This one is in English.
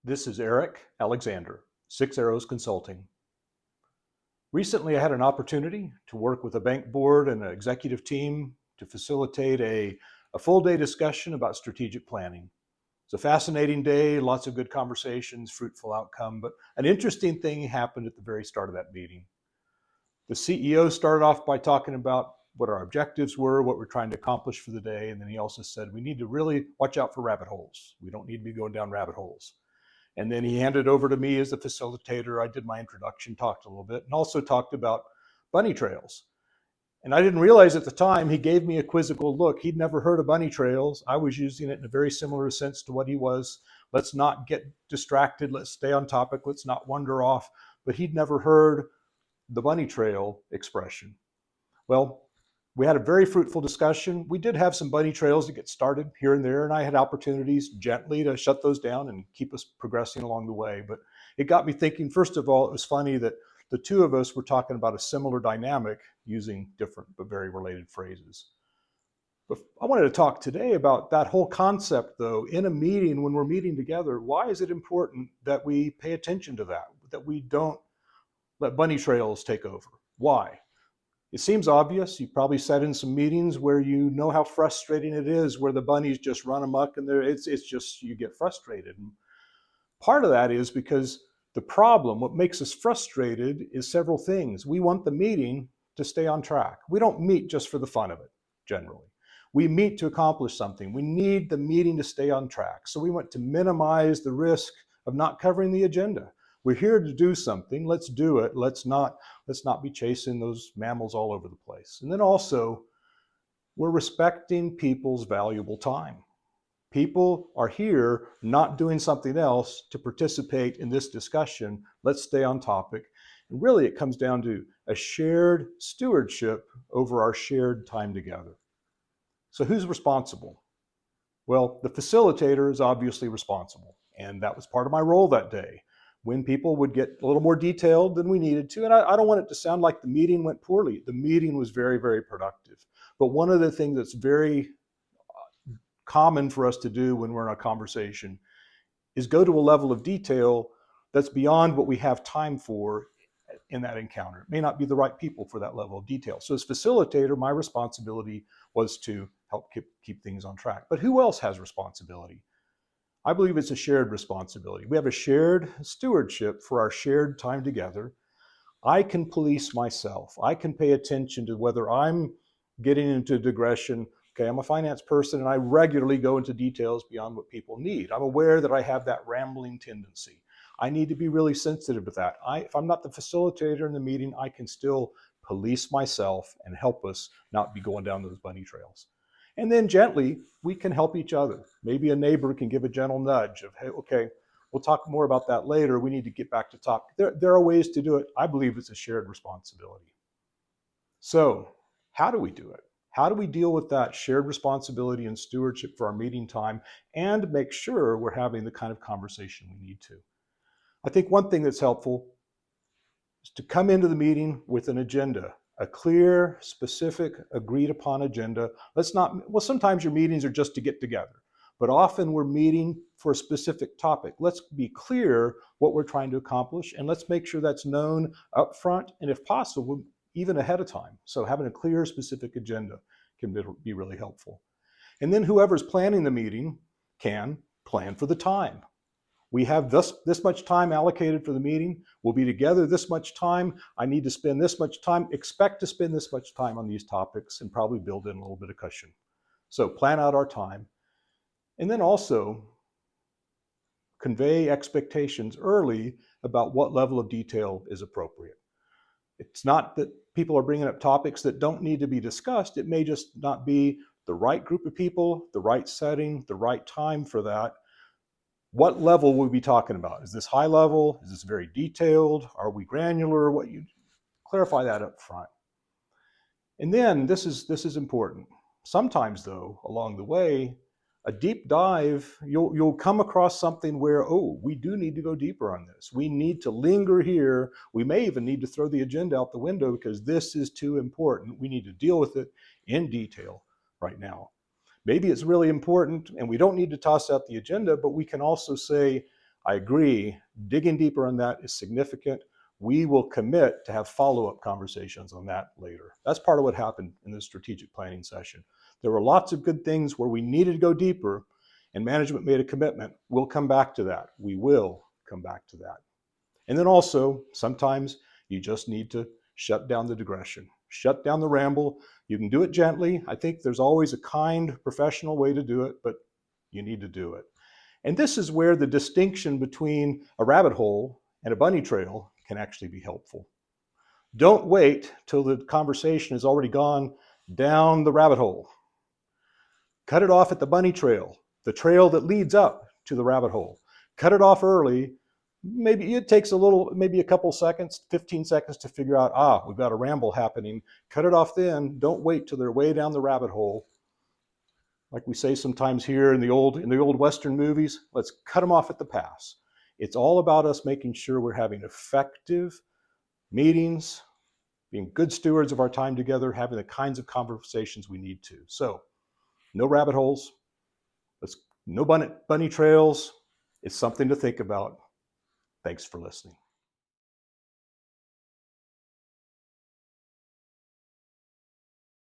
This is Eric Alexander, Six Arrows Consulting. Recently, I had an opportunity to work with a bank board and an executive team to facilitate a full day discussion about strategic planning. It's a fascinating day, lots of good conversations, fruitful outcome, but an interesting thing happened at the very start of that meeting. The CEO started off by talking about what our objectives were, what we're trying to accomplish for the day, and then he also said, we need to really watch out for rabbit holes. We don't need to be going down rabbit holes. And then he handed over to me as the facilitator. I did my introduction, talked a little bit, and also talked about bunny trails. And I didn't realize at the time, he gave me a quizzical look. He'd never heard of bunny trails. I was using it in a very similar sense to what he was. Let's not get distracted. Let's stay on topic. Let's not wander off. But he'd never heard the bunny trail expression. Well, we had a very fruitful discussion. We did have some bunny trails to get started here and there, and I had opportunities gently to shut those down and keep us progressing along the way. But it got me thinking, first of all, it was funny that the two of us were talking about a similar dynamic using different but very related phrases. But I wanted to talk today about that whole concept, though, in a meeting, when we're meeting together. Why is it important that we pay attention to that we don't let bunny trails take over? Why? It seems obvious. You've probably sat in some meetings where you know how frustrating it is, where the bunnies just run amok and it's just, you get frustrated. And part of that is because the problem, what makes us frustrated, is several things. We want the meeting to stay on track. We don't meet just for the fun of it, generally. We meet to accomplish something. We need the meeting to stay on track. So we want to minimize the risk of not covering the agenda. We're here to do something. Let's do it. Let's not be chasing those mammals all over the place. And then also, we're respecting people's valuable time. People are here not doing something else to participate in this discussion. Let's stay on topic. And really, it comes down to a shared stewardship over our shared time together. So who's responsible? Well, the facilitator is obviously responsible. And that was part of my role that day, when people would get a little more detailed than we needed to. And I don't want it to sound like the meeting went poorly. The meeting was very, very productive. But one of the things that's very common for us to do when we're in a conversation is go to a level of detail that's beyond what we have time for in that encounter. It may not be the right people for that level of detail. So as facilitator, my responsibility was to help keep things on track. But who else has responsibility? I believe it's a shared responsibility. We have a shared stewardship for our shared time together. I can police myself. I can pay attention to whether I'm getting into digression. Okay, I'm a finance person and I regularly go into details beyond what people need. I'm aware that I have that rambling tendency. I need to be really sensitive to that. If I'm not the facilitator in the meeting, I can still police myself and help us not be going down those bunny trails. And then gently, we can help each other. Maybe a neighbor can give a gentle nudge of, hey, okay, we'll talk more about that later. We need to get back to topic. There are ways to do it. I believe it's a shared responsibility. So how do we do it? How do we deal with that shared responsibility and stewardship for our meeting time and make sure we're having the kind of conversation we need to? I think one thing that's helpful is to come into the meeting with an agenda. A clear, specific, agreed upon agenda. Sometimes your meetings are just to get together, but often we're meeting for a specific topic. Let's be clear what we're trying to accomplish, and let's make sure that's known up front, and if possible, even ahead of time. So having a clear, specific agenda can be really helpful. And then whoever's planning the meeting can plan for the time. We have this much time allocated for the meeting. We'll be together this much time. I need to spend this much time. Expect to spend this much time on these topics and probably build in a little bit of cushion. So plan out our time. And then also convey expectations early about what level of detail is appropriate. It's not that people are bringing up topics that don't need to be discussed. It may just not be the right group of people, the right setting, the right time for that. What level will we be talking about? Is this high level? Is this very detailed? Are we granular? Clarify that up front. And then this is important. Sometimes though, along the way, a deep dive, you'll come across something where, we do need to go deeper on this. We need to linger here. We may even need to throw the agenda out the window because this is too important. We need to deal with it in detail right now. Maybe it's really important and we don't need to toss out the agenda, but we can also say, I agree, digging deeper on that is significant. We will commit to have follow-up conversations on that later. That's part of what happened in this strategic planning session. There were lots of good things where we needed to go deeper, and management made a commitment. We'll come back to that. We will come back to that. And then also, sometimes you just need to shut down the digression, shut down the ramble. You can do it gently. I think there's always a kind, professional way to do it, but you need to do it. And this is where the distinction between a rabbit hole and a bunny trail can actually be helpful. Don't wait till the conversation has already gone down the rabbit hole. Cut it off at the bunny trail, the trail that leads up to the rabbit hole. Cut it off early. Maybe it takes maybe a couple seconds, 15 seconds to figure out, we've got a ramble happening. Cut it off then. Don't wait till they're way down the rabbit hole. Like we say sometimes here in the old Western movies, let's cut them off at the pass. It's all about us making sure we're having effective meetings, being good stewards of our time together, having the kinds of conversations we need to. So, no rabbit holes, no bunny trails. It's something to think about. Thanks for listening.